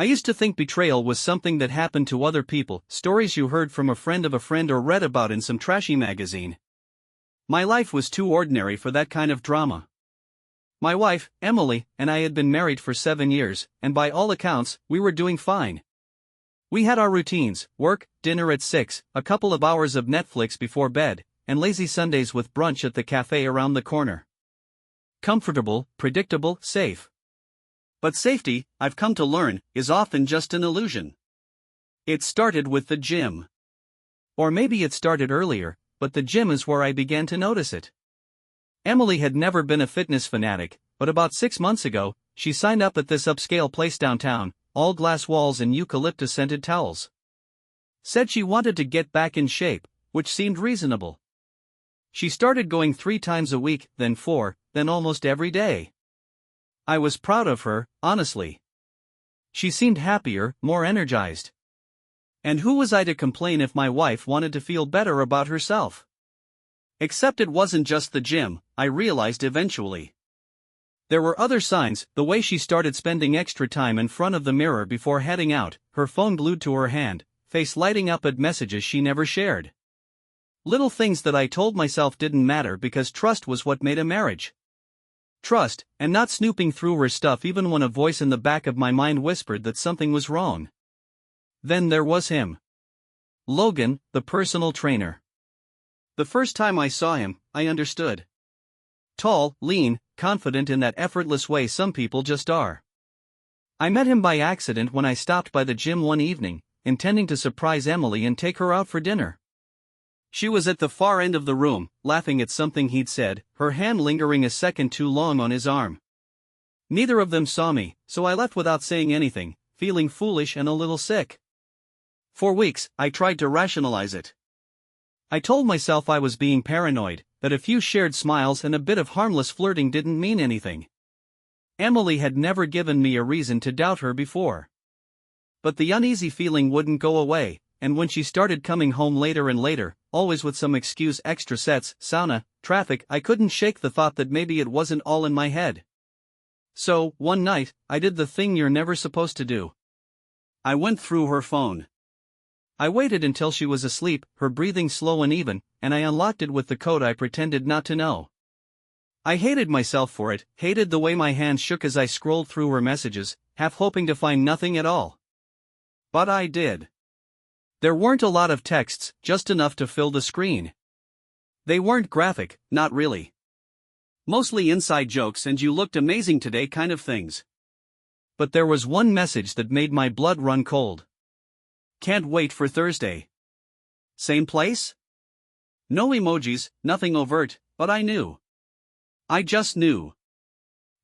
I used to think betrayal was something that happened to other people, stories you heard from a friend of a friend or read about in some trashy magazine. My life was too ordinary for that kind of drama. My wife, Emily, and I had been married for 7 years, and by all accounts, we were doing fine. We had our routines: work, dinner at 6, a couple of hours of Netflix before bed, and lazy Sundays with brunch at the cafe around the corner. Comfortable, predictable, safe. But safety, I've come to learn, is often just an illusion. It started with the gym. Or maybe it started earlier, but the gym is where I began to notice it. Emily had never been a fitness fanatic, but about 6 months ago, she signed up at this upscale place downtown, all glass walls and eucalyptus-scented towels. Said she wanted to get back in shape, which seemed reasonable. She started going 3 times a week, then 4, then almost every day. I was proud of her, honestly. She seemed happier, more energized. And who was I to complain if my wife wanted to feel better about herself? Except it wasn't just the gym, I realized eventually. There were other signs: the way she started spending extra time in front of the mirror before heading out, her phone glued to her hand, face lighting up at messages she never shared. Little things that I told myself didn't matter because trust was what made a marriage. Trust, and not snooping through her stuff even when a voice in the back of my mind whispered that something was wrong. Then there was him. Logan, the personal trainer. The first time I saw him, I understood. Tall, lean, confident in that effortless way some people just are. I met him by accident when I stopped by the gym one evening, intending to surprise Emily and take her out for dinner. She was at the far end of the room, laughing at something he'd said, her hand lingering a second too long on his arm. Neither of them saw me, so I left without saying anything, feeling foolish and a little sick. For weeks, I tried to rationalize it. I told myself I was being paranoid, that a few shared smiles and a bit of harmless flirting didn't mean anything. Emily had never given me a reason to doubt her before. But the uneasy feeling wouldn't go away, and when she started coming home later and later, always with some excuse: extra sets, sauna, traffic, I couldn't shake the thought that maybe it wasn't all in my head. So, one night, I did the thing you're never supposed to do. I went through her phone. I waited until she was asleep, her breathing slow and even, and I unlocked it with the code I pretended not to know. I hated myself for it, hated the way my hands shook as I scrolled through her messages, half hoping to find nothing at all. But I did. There weren't a lot of texts, just enough to fill the screen. They weren't graphic, not really. Mostly inside jokes and "you looked amazing today" kind of things. But there was one message that made my blood run cold. "Can't wait for Thursday." Same place? No emojis, nothing overt, but I knew. I just knew.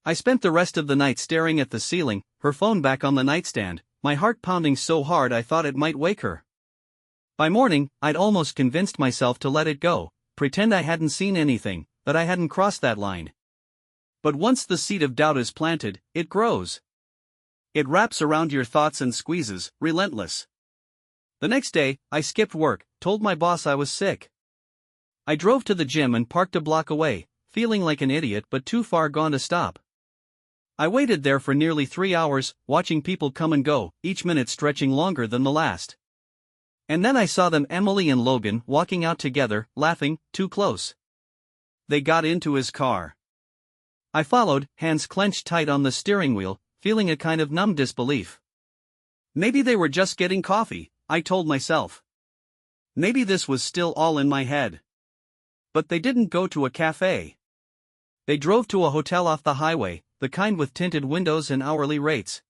I spent the rest of the night staring at the ceiling, her phone back on the nightstand, my heart pounding so hard I thought it might wake her. By morning, I'd almost convinced myself to let it go, pretend I hadn't seen anything, that I hadn't crossed that line. But once the seed of doubt is planted, it grows. It wraps around your thoughts and squeezes, relentless. The next day, I skipped work, told my boss I was sick. I drove to the gym and parked a block away, feeling like an idiot but too far gone to stop. I waited there for nearly 3 hours, watching people come and go, each minute stretching longer than the last. And then I saw them, Emily and Logan, walking out together, laughing, too close. They got into his car. I followed, hands clenched tight on the steering wheel, feeling a kind of numb disbelief. Maybe they were just getting coffee, I told myself. Maybe this was still all in my head. But they didn't go to a cafe. They drove to a hotel off the highway, the kind with tinted windows and hourly rates.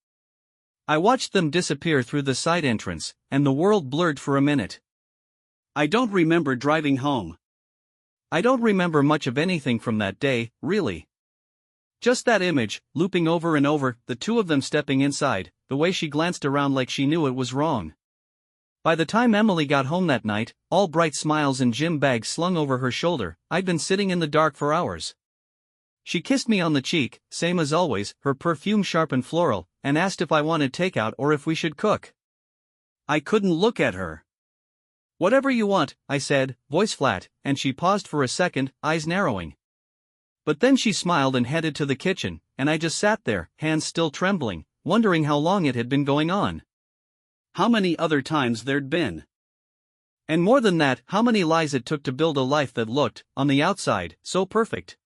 I watched them disappear through the side entrance, and the world blurred for a minute. I don't remember driving home. I don't remember much of anything from that day, really. Just that image, looping over and over, the two of them stepping inside, the way she glanced around like she knew it was wrong. By the time Emily got home that night, all bright smiles and gym bags slung over her shoulder, I'd been sitting in the dark for hours. She kissed me on the cheek, same as always, her perfume sharp and floral, and asked if I wanted takeout or if we should cook. I couldn't look at her. "Whatever you want," I said, voice flat, and she paused for a second, eyes narrowing. But then she smiled and headed to the kitchen, and I just sat there, hands still trembling, wondering how long it had been going on. How many other times there'd been. And more than that, how many lies it took to build a life that looked, on the outside, so perfect.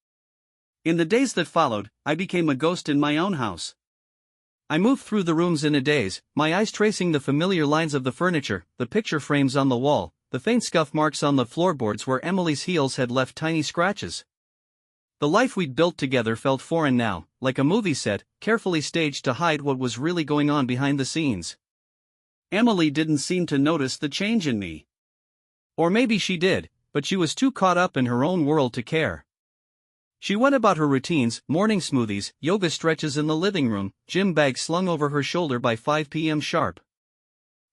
In the days that followed, I became a ghost in my own house. I moved through the rooms in a daze, my eyes tracing the familiar lines of the furniture, the picture frames on the wall, the faint scuff marks on the floorboards where Emily's heels had left tiny scratches. The life we'd built together felt foreign now, like a movie set, carefully staged to hide what was really going on behind the scenes. Emily didn't seem to notice the change in me. Or maybe she did, but she was too caught up in her own world to care. She went about her routines, morning smoothies, yoga stretches in the living room, gym bag slung over her shoulder by 5 p.m. sharp.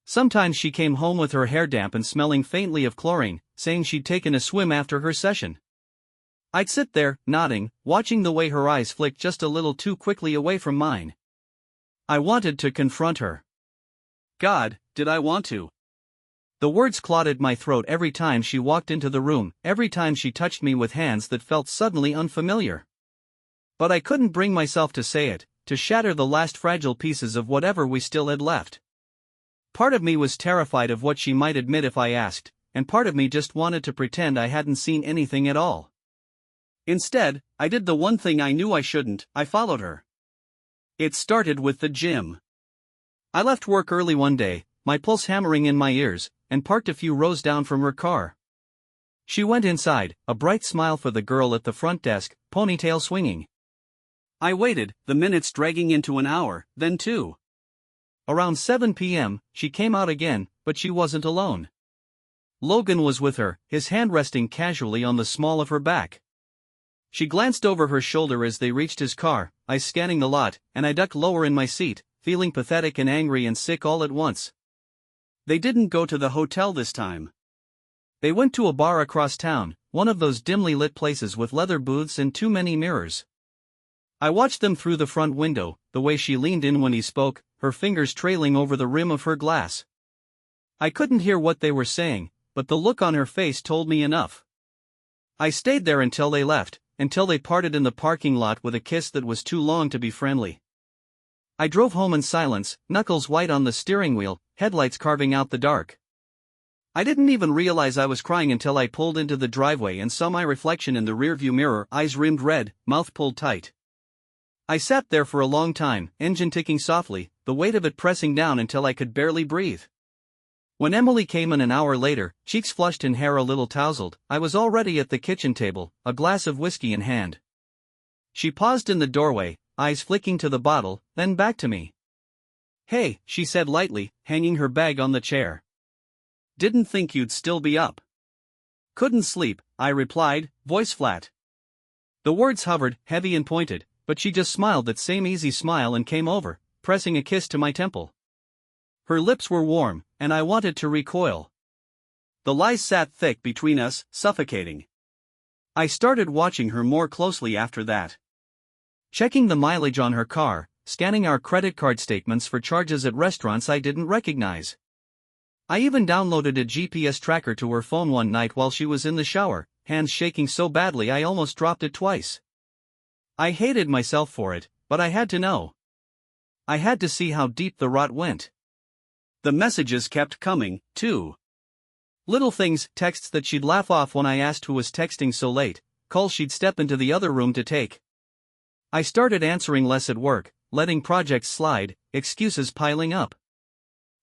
Sometimes she came home with her hair damp and smelling faintly of chlorine, saying she'd taken a swim after her session. I'd sit there, nodding, watching the way her eyes flicked just a little too quickly away from mine. I wanted to confront her. God, did I want to? The words clotted my throat every time she walked into the room, every time she touched me with hands that felt suddenly unfamiliar. But I couldn't bring myself to say it, to shatter the last fragile pieces of whatever we still had left. Part of me was terrified of what she might admit if I asked, and part of me just wanted to pretend I hadn't seen anything at all. Instead, I did the one thing I knew I shouldn't, I followed her. It started with the gym. I left work early one day, my pulse hammering in my ears, and parked a few rows down from her car. She went inside, a bright smile for the girl at the front desk, ponytail swinging. I waited, the minutes dragging into an hour, then 2. Around 7 p.m., she came out again, but she wasn't alone. Logan was with her, his hand resting casually on the small of her back. She glanced over her shoulder as they reached his car, eyes scanning the lot, and I ducked lower in my seat, feeling pathetic and angry and sick all at once. They didn't go to the hotel this time. They went to a bar across town, one of those dimly lit places with leather booths and too many mirrors. I watched them through the front window, the way she leaned in when he spoke, her fingers trailing over the rim of her glass. I couldn't hear what they were saying, but the look on her face told me enough. I stayed there until they left, until they parted in the parking lot with a kiss that was too long to be friendly. I drove home in silence, knuckles white on the steering wheel, headlights carving out the dark. I didn't even realize I was crying until I pulled into the driveway and saw my reflection in the rearview mirror, eyes rimmed red, mouth pulled tight. I sat there for a long time, engine ticking softly, the weight of it pressing down until I could barely breathe. When Emily came in an hour later, cheeks flushed and hair a little tousled, I was already at the kitchen table, a glass of whiskey in hand. She paused in the doorway, eyes flicking to the bottle, then back to me. "Hey," she said lightly, hanging her bag on the chair. "Didn't think you'd still be up." "Couldn't sleep," I replied, voice flat. The words hovered, heavy and pointed, but she just smiled that same easy smile and came over, pressing a kiss to my temple. Her lips were warm, and I wanted to recoil. The lies sat thick between us, suffocating. I started watching her more closely after that. Checking the mileage on her car, scanning our credit card statements for charges at restaurants I didn't recognize. I even downloaded a GPS tracker to her phone one night while she was in the shower, hands shaking so badly I almost dropped it twice. I hated myself for it, but I had to know. I had to see how deep the rot went. The messages kept coming, too. Little things, texts that she'd laugh off when I asked who was texting so late, calls she'd step into the other room to take. I started answering less at work, letting projects slide, excuses piling up.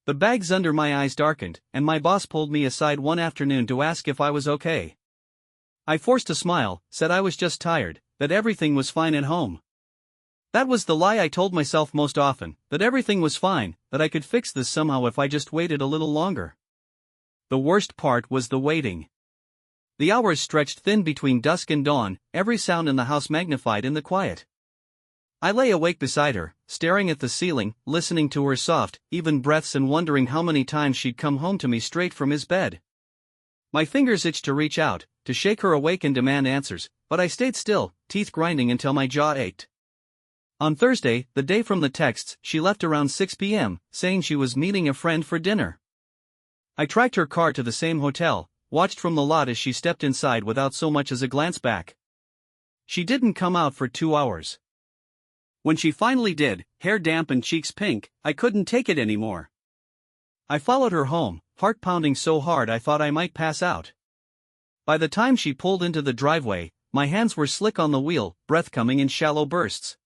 The bags under my eyes darkened, and my boss pulled me aside one afternoon to ask if I was okay. I forced a smile, said I was just tired, that everything was fine at home. That was the lie I told myself most often, that everything was fine, that I could fix this somehow if I just waited a little longer. The worst part was the waiting. The hours stretched thin between dusk and dawn, every sound in the house magnified in the quiet. I lay awake beside her, staring at the ceiling, listening to her soft, even breaths and wondering how many times she'd come home to me straight from his bed. My fingers itched to reach out, to shake her awake and demand answers, but I stayed still, teeth grinding until my jaw ached. On Thursday, the day from the texts, she left around 6 p.m., saying she was meeting a friend for dinner. I tracked her car to the same hotel, watched from the lot as she stepped inside without so much as a glance back. She didn't come out for 2 hours. When she finally did, hair damp and cheeks pink, I couldn't take it anymore. I followed her home, heart pounding so hard I thought I might pass out. By the time she pulled into the driveway, my hands were slick on the wheel, breath coming in shallow bursts.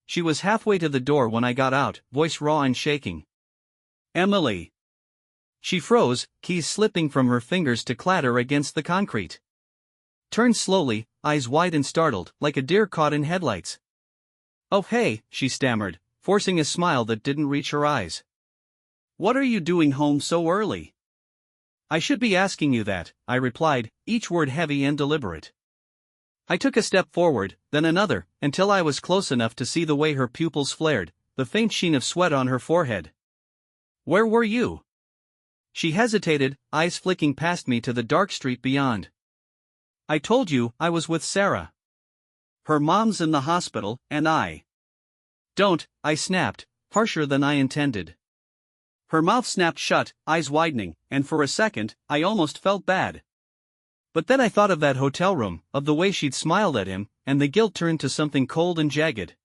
She was halfway to the door when I got out, voice raw and shaking. "Emily." She froze, keys slipping from her fingers to clatter against the concrete. Turned slowly, eyes wide and startled, like a deer caught in headlights. "Oh hey," she stammered, forcing a smile that didn't reach her eyes. "What are you doing home so early?" "I should be asking you that," I replied, each word heavy and deliberate. I took a step forward, then another, until I was close enough to see the way her pupils flared, the faint sheen of sweat on her forehead. "Where were you?" She hesitated, eyes flicking past me to the dark street beyond. "I told you I was with Sarah. Her mom's in the hospital, and I..." "Don't," I snapped, harsher than I intended. Her mouth snapped shut, eyes widening, and for a second, I almost felt bad. But then I thought of that hotel room, of the way she'd smiled at him, and the guilt turned to something cold and jagged.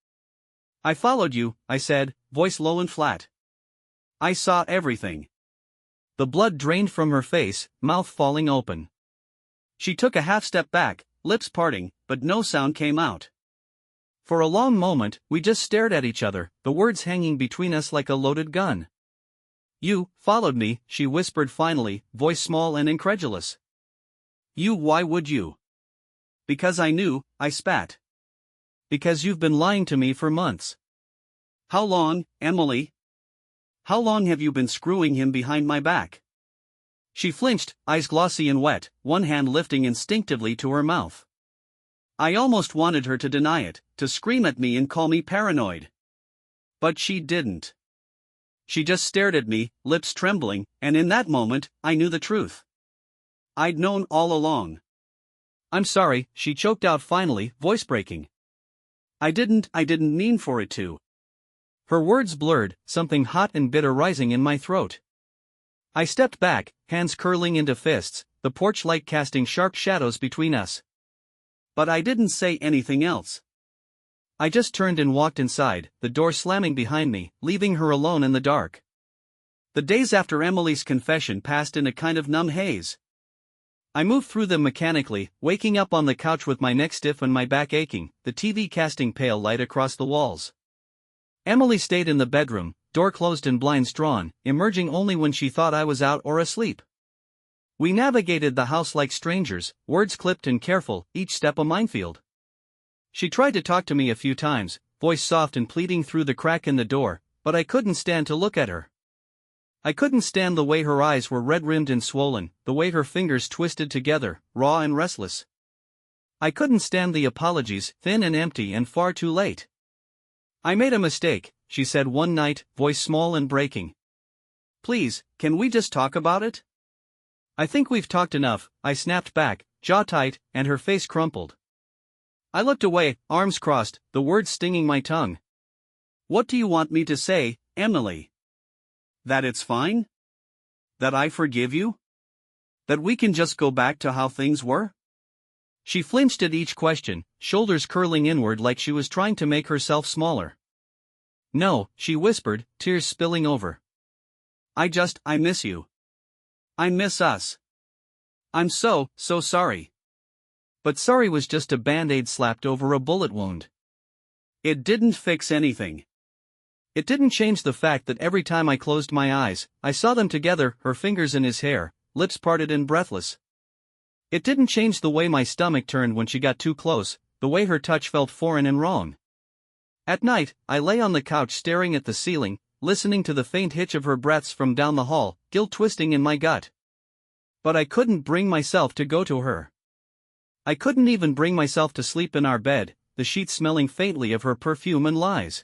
"I followed you," I said, voice low and flat. "I saw everything." The blood drained from her face, mouth falling open. She took a half step back, lips parting, but no sound came out. For a long moment, we just stared at each other, the words hanging between us like a loaded gun. "You followed me," she whispered finally, voice small and incredulous. "You, why would you?" "Because I knew," I spat. "Because you've been lying to me for months." "How long, Emily? How long have you been screwing him behind my back?" She flinched, eyes glossy and wet, one hand lifting instinctively to her mouth. I almost wanted her to deny it, to scream at me and call me paranoid. But she didn't. She just stared at me, lips trembling, and in that moment, I knew the truth. I'd known all along. "I'm sorry," she choked out finally, voice breaking. I didn't mean for it to." Her words blurred, something hot and bitter rising in my throat. I stepped back, hands curling into fists, the porch light casting sharp shadows between us. But I didn't say anything else. I just turned and walked inside, the door slamming behind me, leaving her alone in the dark. The days after Emily's confession passed in a kind of numb haze. I moved through them mechanically, waking up on the couch with my neck stiff and my back aching, the TV casting pale light across the walls. Emily stayed in the bedroom, door closed and blinds drawn, emerging only when she thought I was out or asleep. We navigated the house like strangers, words clipped and careful, each step a minefield. She tried to talk to me a few times, voice soft and pleading through the crack in the door, but I couldn't stand to look at her. I couldn't stand the way her eyes were red-rimmed and swollen, the way her fingers twisted together, raw and restless. I couldn't stand the apologies, thin and empty and far too late. "I made a mistake," she said one night, voice small and breaking. "Please, can we just talk about it?" "I think we've talked enough," I snapped back, jaw tight, and her face crumpled. I looked away, arms crossed, the words stinging my tongue. "What do you want me to say, Emily? That it's fine? That I forgive you? That we can just go back to how things were?" She flinched at each question, shoulders curling inward like she was trying to make herself smaller. "No," she whispered, tears spilling over. I miss you. I miss us. I'm so sorry." But sorry was just a band-aid slapped over a bullet wound. It didn't fix anything. It didn't change the fact that every time I closed my eyes, I saw them together, her fingers in his hair, lips parted and breathless. It didn't change the way my stomach turned when she got too close, the way her touch felt foreign and wrong. At night, I lay on the couch staring at the ceiling, listening to the faint hitch of her breaths from down the hall, guilt twisting in my gut. But I couldn't bring myself to go to her. I couldn't even bring myself to sleep in our bed, the sheets smelling faintly of her perfume and lies.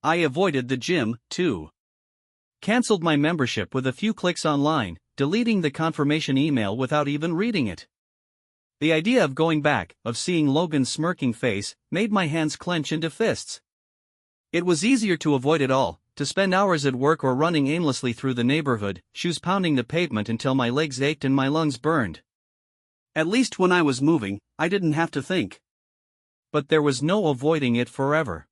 I avoided the gym, too. Cancelled my membership with a few clicks online, deleting the confirmation email without even reading it. The idea of going back, of seeing Logan's smirking face, made my hands clench into fists. It was easier to avoid it all, to spend hours at work or running aimlessly through the neighborhood, shoes pounding the pavement until my legs ached and my lungs burned. At least when I was moving, I didn't have to think. But there was no avoiding it forever.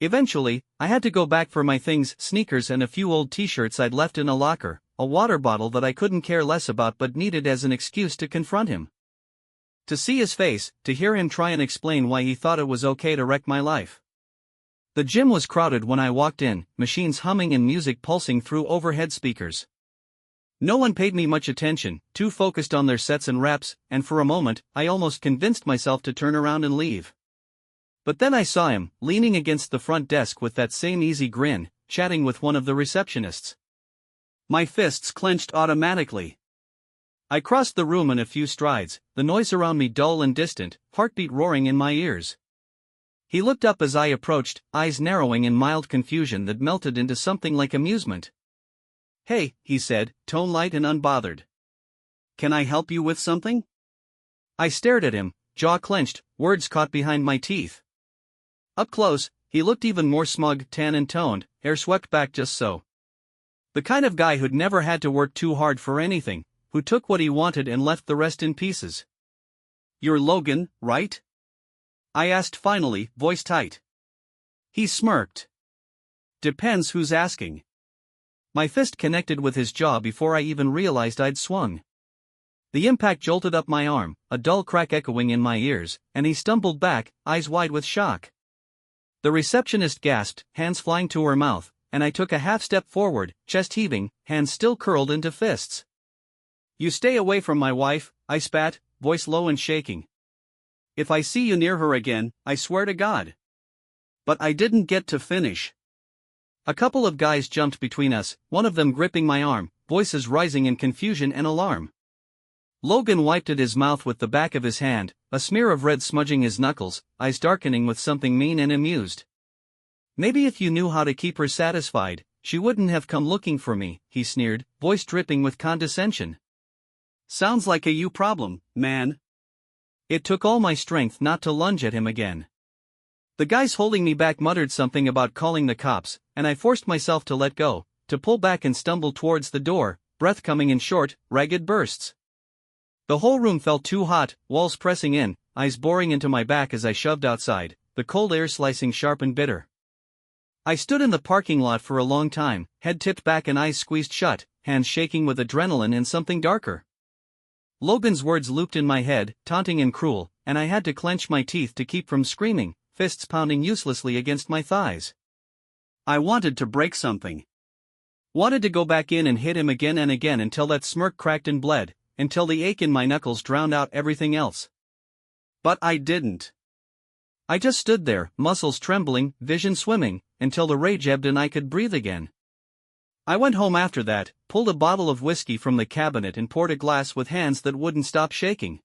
Eventually, I had to go back for my things, sneakers and a few old t-shirts I'd left in a locker, a water bottle that I couldn't care less about but needed as an excuse to confront him. To see his face, to hear him try and explain why he thought it was okay to wreck my life. The gym was crowded when I walked in, machines humming and music pulsing through overhead speakers. No one paid me much attention, too focused on their sets and reps, and for a moment, I almost convinced myself to turn around and leave. But then I saw him, leaning against the front desk with that same easy grin, chatting with one of the receptionists. My fists clenched automatically. I crossed the room in a few strides, the noise around me dull and distant, heartbeat roaring in my ears. He looked up as I approached, eyes narrowing in mild confusion that melted into something like amusement. "Hey," he said, tone light and unbothered. "Can I help you with something?" I stared at him, jaw clenched, words caught behind my teeth. Up close, he looked even more smug, tan and toned, hair swept back just so. The kind of guy who'd never had to work too hard for anything, who took what he wanted and left the rest in pieces. "You're Logan, right?" I asked finally, voice tight. He smirked. "Depends who's asking." My fist connected with his jaw before I even realized I'd swung. The impact jolted up my arm, a dull crack echoing in my ears, and he stumbled back, eyes wide with shock. The receptionist gasped, hands flying to her mouth, and I took a half step forward, chest heaving, hands still curled into fists. "You stay away from my wife," I spat, voice low and shaking. "If I see you near her again, I swear to God." But I didn't get to finish. A couple of guys jumped between us, one of them gripping my arm, voices rising in confusion and alarm. Logan wiped at his mouth with the back of his hand, a smear of red smudging his knuckles, eyes darkening with something mean and amused. "Maybe if you knew how to keep her satisfied, she wouldn't have come looking for me," he sneered, voice dripping with condescension. "Sounds like a you problem, man." It took all my strength not to lunge at him again. The guys holding me back muttered something about calling the cops, and I forced myself to let go, to pull back and stumble towards the door, breath coming in short, ragged bursts. The whole room felt too hot, walls pressing in, eyes boring into my back as I shoved outside, the cold air slicing sharp and bitter. I stood in the parking lot for a long time, head tipped back and eyes squeezed shut, hands shaking with adrenaline and something darker. Logan's words looped in my head, taunting and cruel, and I had to clench my teeth to keep from screaming, fists pounding uselessly against my thighs. I wanted to break something. Wanted to go back in and hit him again and again until that smirk cracked and bled, until the ache in my knuckles drowned out everything else. But I didn't. I just stood there, muscles trembling, vision swimming, until the rage ebbed and I could breathe again. I went home after that, pulled a bottle of whiskey from the cabinet and poured a glass with hands that wouldn't stop shaking.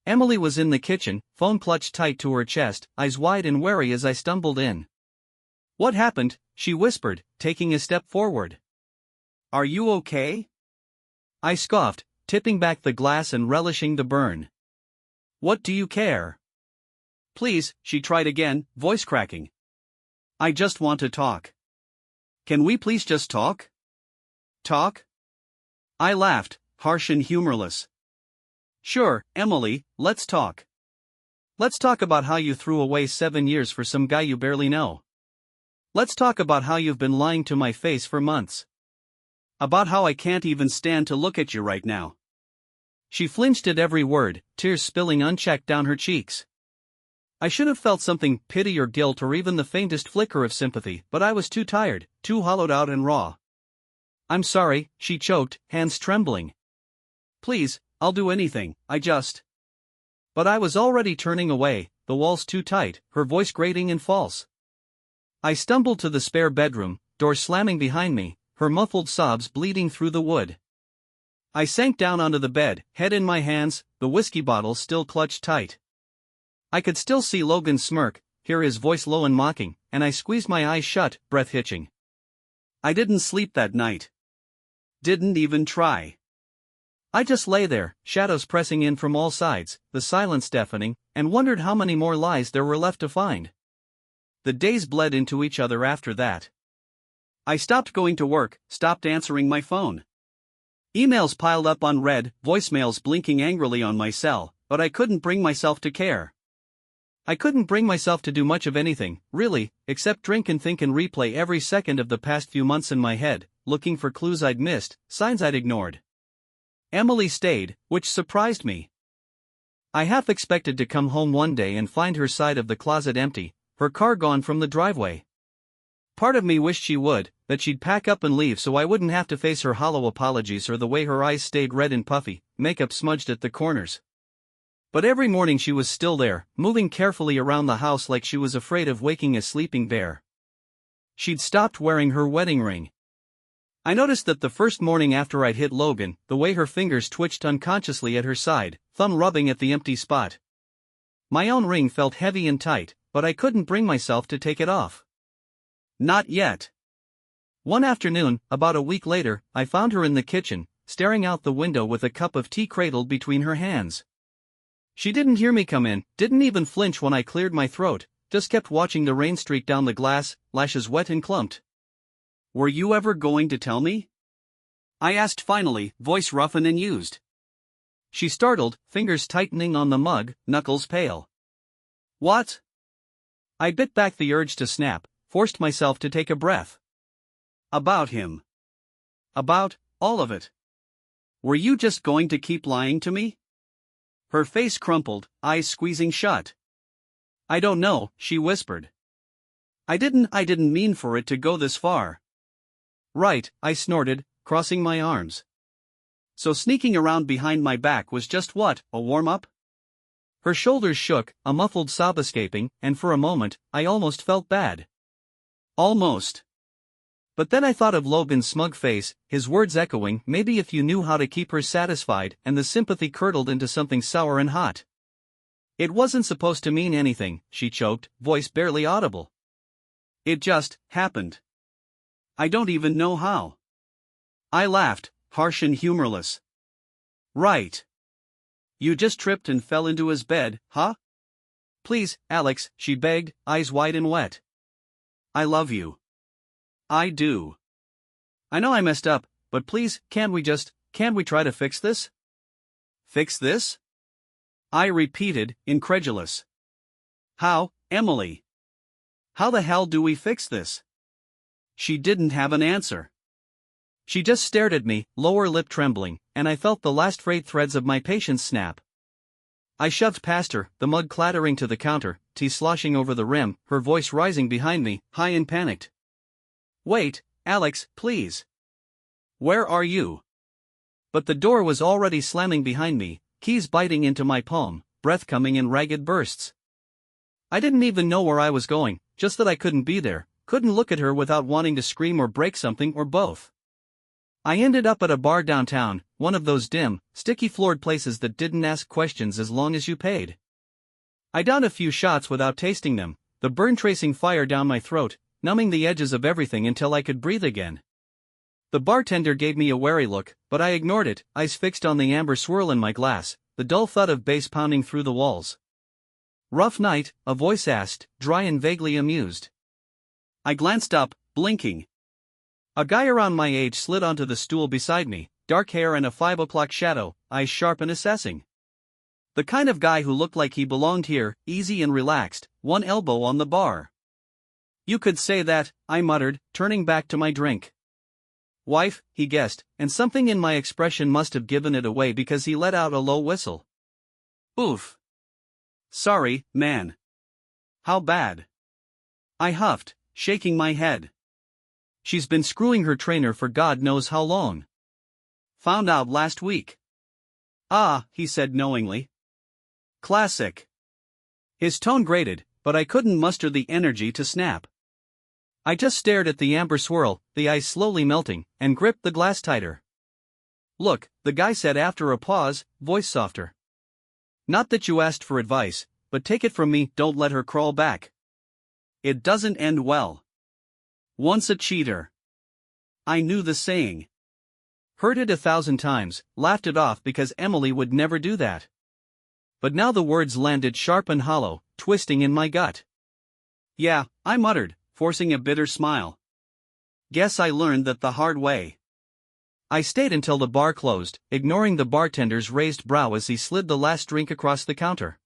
Emily was in the kitchen, phone clutched tight to her chest, eyes wide and wary as I stumbled in. "What happened?" she whispered, taking a step forward. "Are you okay?" I scoffed, tipping back the glass and relishing the burn. "What do you care?" "Please," she tried again, voice cracking. "I just want to talk." "Can we please just talk?" "Talk?" I laughed, harsh and humorless. "Sure, Emily, let's talk. Let's talk about how you threw away 7 years for some guy you barely know. Let's talk about how you've been lying to my face for months. About how I can't even stand to look at you right now." She flinched at every word, tears spilling unchecked down her cheeks. I should have felt something, pity or guilt or even the faintest flicker of sympathy, but I was too tired, too hollowed out and raw. "I'm sorry," she choked, hands trembling. "Please, I'll do anything, I just..." But I was already turning away, the walls too tight, her voice grating and false. I stumbled to the spare bedroom, door slamming behind me, her muffled sobs bleeding through the wood. I sank down onto the bed, head in my hands, the whiskey bottle still clutched tight. I could still see Logan smirk, hear his voice low and mocking, and I squeezed my eyes shut, breath hitching. I didn't sleep that night. Didn't even try. I just lay there, shadows pressing in from all sides, the silence deafening, and wondered how many more lies there were left to find. The days bled into each other after that. I stopped going to work, stopped answering my phone. Emails piled up unread, voicemails blinking angrily on my cell, but I couldn't bring myself to care. I couldn't bring myself to do much of anything, really, except drink and think and replay every second of the past few months in my head, looking for clues I'd missed, signs I'd ignored. Emily stayed, which surprised me. I half expected to come home one day and find her side of the closet empty, her car gone from the driveway. Part of me wished she would, that she'd pack up and leave so I wouldn't have to face her hollow apologies or the way her eyes stayed red and puffy, makeup smudged at the corners. But every morning she was still there, moving carefully around the house like she was afraid of waking a sleeping bear. She'd stopped wearing her wedding ring. I noticed that the first morning after I'd hit Logan, the way her fingers twitched unconsciously at her side, thumb rubbing at the empty spot. My own ring felt heavy and tight, but I couldn't bring myself to take it off. Not yet. One afternoon, about a week later, I found her in the kitchen, staring out the window with a cup of tea cradled between her hands. She didn't hear me come in, didn't even flinch when I cleared my throat, just kept watching the rain streak down the glass, lashes wet and clumped. "Were you ever going to tell me?" I asked finally, voice rough and used. She startled, fingers tightening on the mug, knuckles pale. "What?" I bit back the urge to snap, forced myself to take a breath. "About him. About all of it. Were you just going to keep lying to me?" Her face crumpled, eyes squeezing shut. "I don't know," she whispered. I didn't mean for it to go this far." "Right," I snorted, crossing my arms. "So sneaking around behind my back was just what, a warm-up?" Her shoulders shook, a muffled sob escaping, and for a moment, I almost felt bad. Almost. But then I thought of Logan's smug face, his words echoing, "Maybe if you knew how to keep her satisfied," and the sympathy curdled into something sour and hot. "It wasn't supposed to mean anything," she choked, voice barely audible. "It just happened. I don't even know how." I laughed, harsh and humorless. "Right. You just tripped and fell into his bed, huh?" "Please, Alex," she begged, eyes wide and wet. "I love you. I do. I know I messed up, but please, can't we try to fix this?" "Fix this?" I repeated, incredulous. "How, Emily? How the hell do we fix this?" She didn't have an answer. She just stared at me, lower lip trembling, and I felt the last frayed threads of my patience snap. I shoved past her, the mug clattering to the counter, tea sloshing over the rim, her voice rising behind me, high and panicked. "Wait, Alex, please. Where are you?" But the door was already slamming behind me, keys biting into my palm, breath coming in ragged bursts. I didn't even know where I was going, just that I couldn't be there, couldn't look at her without wanting to scream or break something or both. I ended up at a bar downtown, one of those dim, sticky-floored places that didn't ask questions as long as you paid. I downed a few shots without tasting them, the burn tracing fire down my throat, numbing the edges of everything until I could breathe again. The bartender gave me a wary look, but I ignored it, eyes fixed on the amber swirl in my glass, the dull thud of bass pounding through the walls. "Rough night?" a voice asked, dry and vaguely amused. I glanced up, blinking. A guy around my age slid onto the stool beside me, dark hair and a 5 o'clock shadow, eyes sharp and assessing. The kind of guy who looked like he belonged here, easy and relaxed, one elbow on the bar. "You could say that," I muttered, turning back to my drink. "Wife," he guessed, and something in my expression must have given it away because he let out a low whistle. "Oof. Sorry, man. How bad?" I huffed, shaking my head. "She's been screwing her trainer for God knows how long. Found out last week." "Ah," he said knowingly. "Classic." His tone grated, but I couldn't muster the energy to snap. I just stared at the amber swirl, the ice slowly melting, and gripped the glass tighter. "Look," the guy said after a pause, voice softer. "Not that you asked for advice, but take it from me, don't let her crawl back. It doesn't end well. Once a cheater." I knew the saying. Heard it 1,000 times, laughed it off because Emily would never do that. But now the words landed sharp and hollow, twisting in my gut. "Yeah," I muttered, forcing a bitter smile. "Guess I learned that the hard way." I stayed until the bar closed, ignoring the bartender's raised brow as he slid the last drink across the counter.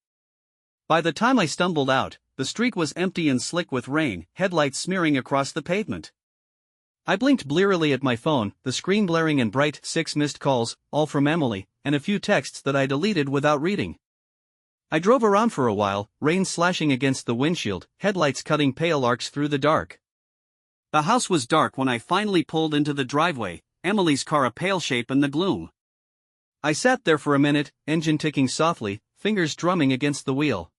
By the time I stumbled out, the street was empty and slick with rain, headlights smearing across the pavement. I blinked blearily at my phone, the screen blaring in bright, 6 missed calls, all from Emily, and a few texts that I deleted without reading. I drove around for a while, rain slashing against the windshield, headlights cutting pale arcs through the dark. The house was dark when I finally pulled into the driveway, Emily's car a pale shape in the gloom. I sat there for a minute, engine ticking softly, fingers drumming against the wheel.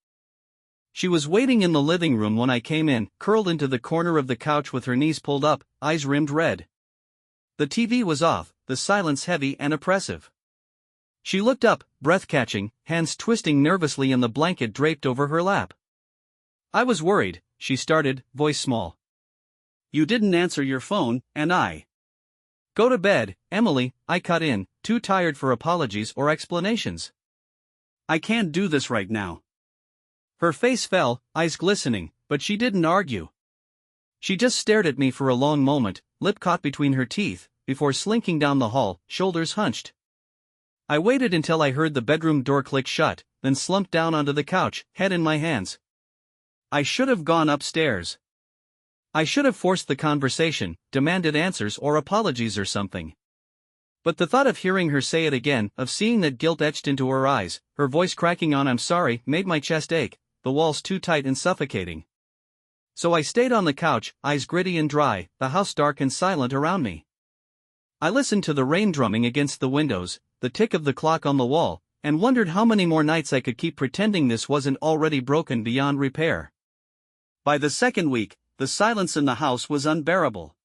She was waiting in the living room when I came in, curled into the corner of the couch with her knees pulled up, eyes rimmed red. The TV was off, the silence heavy and oppressive. She looked up, breath catching, hands twisting nervously in the blanket draped over her lap. I was worried, she started, voice small. You didn't answer your phone, and I. Go to bed, Emily, I cut in, too tired for apologies or explanations. I can't do this right now. Her face fell, eyes glistening, but she didn't argue. She just stared at me for a long moment, lip caught between her teeth, before slinking down the hall, shoulders hunched. I waited until I heard the bedroom door click shut, then slumped down onto the couch, head in my hands. I should have gone upstairs. I should have forced the conversation, demanded answers or apologies or something. But the thought of hearing her say it again, of seeing that guilt etched into her eyes, her voice cracking on "I'm sorry," made my chest ache, the walls too tight and suffocating. So I stayed on the couch, eyes gritty and dry, the house dark and silent around me. I listened to the rain drumming against the windows, the tick of the clock on the wall, and wondered how many more nights I could keep pretending this wasn't already broken beyond repair. By the second week, the silence in the house was unbearable.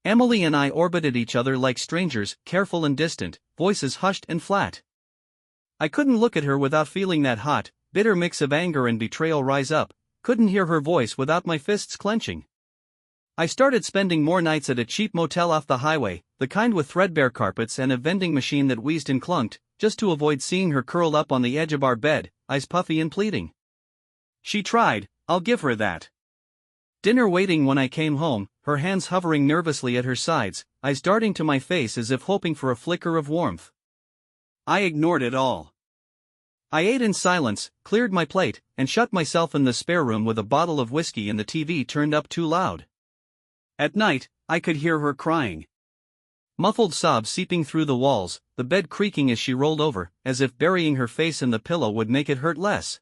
Emily and I orbited each other like strangers, careful and distant, voices hushed and flat. I couldn't look at her without feeling that hot, bitter mix of anger and betrayal rise up, couldn't hear her voice without my fists clenching. I started spending more nights at a cheap motel off the highway, the kind with threadbare carpets and a vending machine that wheezed and clunked, just to avoid seeing her curled up on the edge of our bed, eyes puffy and pleading. She tried, I'll give her that. Dinner waiting when I came home, her hands hovering nervously at her sides, eyes darting to my face as if hoping for a flicker of warmth. I ignored it all. I ate in silence, cleared my plate, and shut myself in the spare room with a bottle of whiskey and the TV turned up too loud. At night, I could hear her crying. Muffled sobs seeping through the walls, the bed creaking as she rolled over, as if burying her face in the pillow would make it hurt less.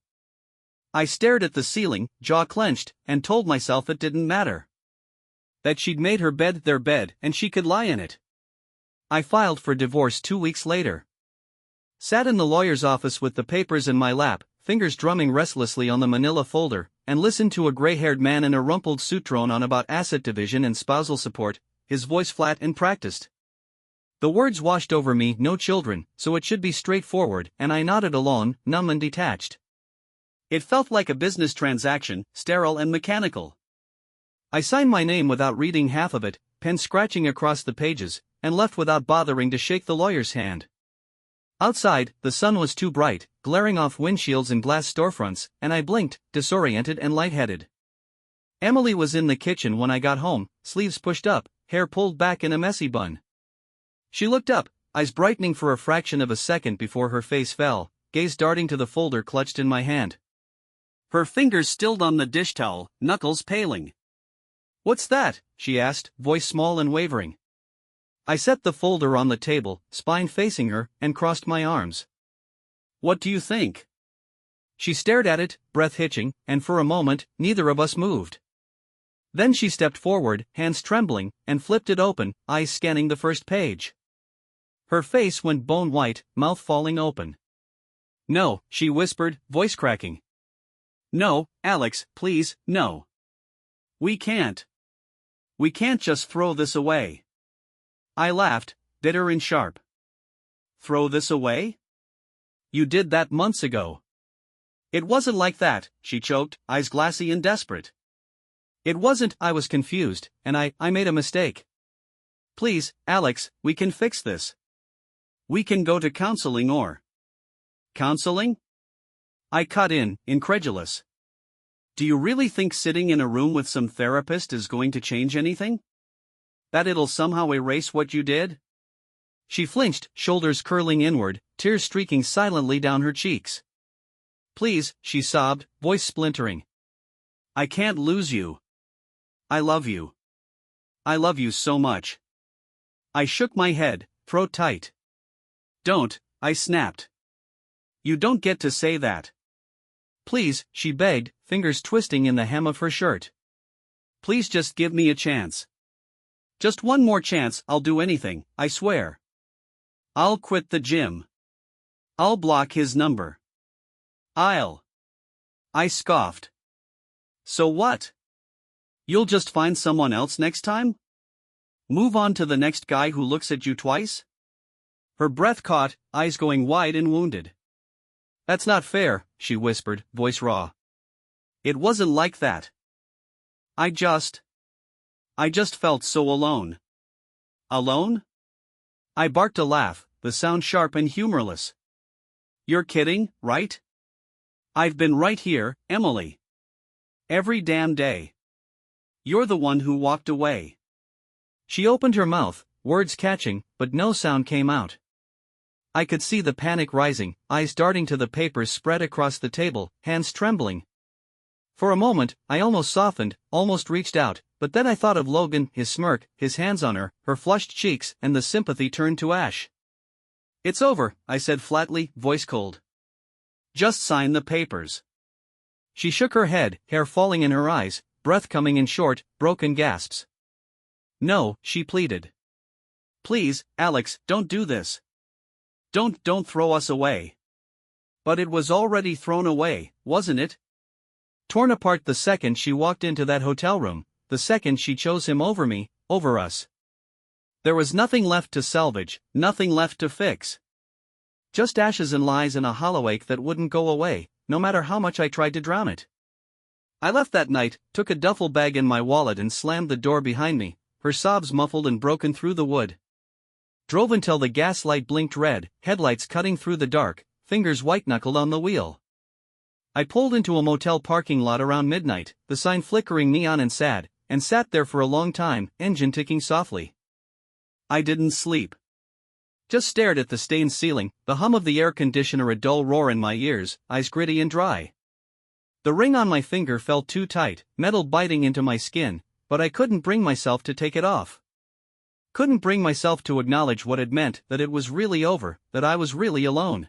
I stared at the ceiling, jaw clenched, and told myself it didn't matter. That she'd made her bed their bed and she could lie in it. I filed for divorce 2 weeks later. Sat in the lawyer's office with the papers in my lap, fingers drumming restlessly on the manila folder, and listened to a gray-haired man in a rumpled suit drone on about asset division and spousal support, his voice flat and practiced. The words washed over me, no children, so it should be straightforward, and I nodded along, numb and detached. It felt like a business transaction, sterile and mechanical. I signed my name without reading half of it, pen scratching across the pages, and left without bothering to shake the lawyer's hand. Outside, the sun was too bright, glaring off windshields and glass storefronts, and I blinked, disoriented and lightheaded. Emily was in the kitchen when I got home, sleeves pushed up, hair pulled back in a messy bun. She looked up, eyes brightening for a fraction of a second before her face fell, gaze darting to the folder clutched in my hand. Her fingers stilled on the dish towel, knuckles paling. "What's that?" she asked, voice small and wavering. I set the folder on the table, spine facing her, and crossed my arms. "What do you think?" She stared at it, breath hitching, and for a moment, neither of us moved. Then she stepped forward, hands trembling, and flipped it open, eyes scanning the first page. Her face went bone white, mouth falling open. "No," she whispered, voice cracking. "No, Alex, please, no. We can't. We can't just throw this away." I laughed, bitter and sharp. "Throw this away? You did that months ago." "It wasn't like that," she choked, eyes glassy and desperate. "It wasn't," I was confused, "and I made a mistake. Please, Alex, we can fix this. We can go to counseling or..." "Counseling?" I cut in, incredulous. "Do you really think sitting in a room with some therapist is going to change anything? That it'll somehow erase what you did?" She flinched, shoulders curling inward, tears streaking silently down her cheeks. Please, she sobbed, voice splintering. I can't lose you. I love you. I love you so much. I shook my head, throat tight. Don't, I snapped. You don't get to say that. Please, she begged, fingers twisting in the hem of her shirt. Please just give me a chance. Just one more chance, I'll do anything, I swear. I'll quit the gym. I'll block his number. I scoffed. So what? You'll just find someone else next time? Move on to the next guy who looks at you twice? Her breath caught, eyes going wide and wounded. That's not fair, she whispered, voice raw. It wasn't like that. I just felt so alone. Alone? I barked a laugh, the sound sharp and humorless. You're kidding, right? I've been right here, Emily. Every damn day. You're the one who walked away. She opened her mouth, words catching, but no sound came out. I could see the panic rising, eyes darting to the papers spread across the table, hands trembling. For a moment, I almost softened, almost reached out, but then I thought of Logan, his smirk, his hands on her, her flushed cheeks, and the sympathy turned to ash. It's over, I said flatly, voice cold. Just sign the papers. She shook her head, hair falling in her eyes, breath coming in short, broken gasps. No, she pleaded. Please, Alex, don't do this. Don't throw us away. But it was already thrown away, wasn't it? Torn apart the second she walked into that hotel room, the second she chose him over me, over us. There was nothing left to salvage, nothing left to fix. Just ashes and lies and a hollow ache that wouldn't go away, no matter how much I tried to drown it. I left that night, took a duffel bag and my wallet and slammed the door behind me, her sobs muffled and broken through the wood. Drove until the gas light blinked red, headlights cutting through the dark, fingers white-knuckled on the wheel. I pulled into a motel parking lot around midnight, the sign flickering neon and sad, and sat there for a long time, engine ticking softly. I didn't sleep. Just stared at the stained ceiling, the hum of the air conditioner a dull roar in my ears, eyes gritty and dry. The ring on my finger felt too tight, metal biting into my skin, but I couldn't bring myself to take it off. Couldn't bring myself to acknowledge what it meant, that it was really over, that I was really alone.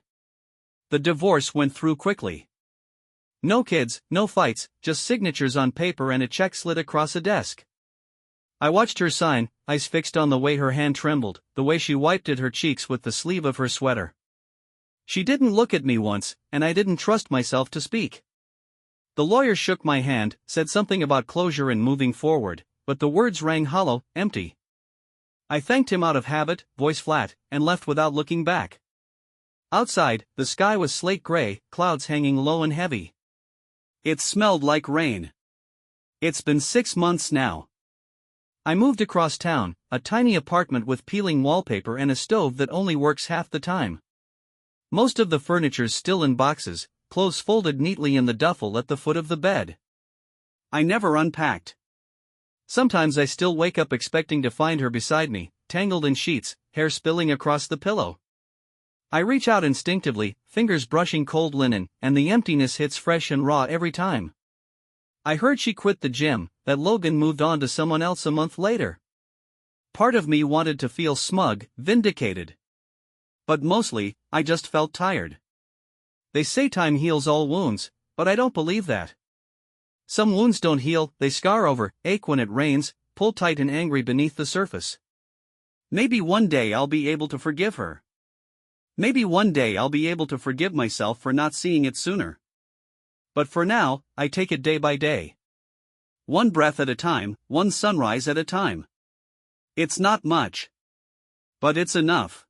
The divorce went through quickly. No kids, no fights, just signatures on paper and a check slid across a desk. I watched her sign, eyes fixed on the way her hand trembled, the way she wiped at her cheeks with the sleeve of her sweater. She didn't look at me once, and I didn't trust myself to speak. The lawyer shook my hand, said something about closure and moving forward, but the words rang hollow, empty. I thanked him out of habit, voice flat, and left without looking back. Outside, the sky was slate gray, clouds hanging low and heavy. It smelled like rain. It's been 6 months now. I moved across town, a tiny apartment with peeling wallpaper and a stove that only works half the time. Most of the furniture's still in boxes, clothes folded neatly in the duffel at the foot of the bed. I never unpacked. Sometimes I still wake up expecting to find her beside me, tangled in sheets, hair spilling across the pillow. I reach out instinctively, fingers brushing cold linen, and the emptiness hits fresh and raw every time. I heard she quit the gym, that Logan moved on to someone else a month later. Part of me wanted to feel smug, vindicated. But mostly, I just felt tired. They say time heals all wounds, but I don't believe that. Some wounds don't heal, they scar over, ache when it rains, pull tight and angry beneath the surface. Maybe one day I'll be able to forgive her. Maybe one day I'll be able to forgive myself for not seeing it sooner. But for now, I take it day by day. One breath at a time, one sunrise at a time. It's not much. But it's enough.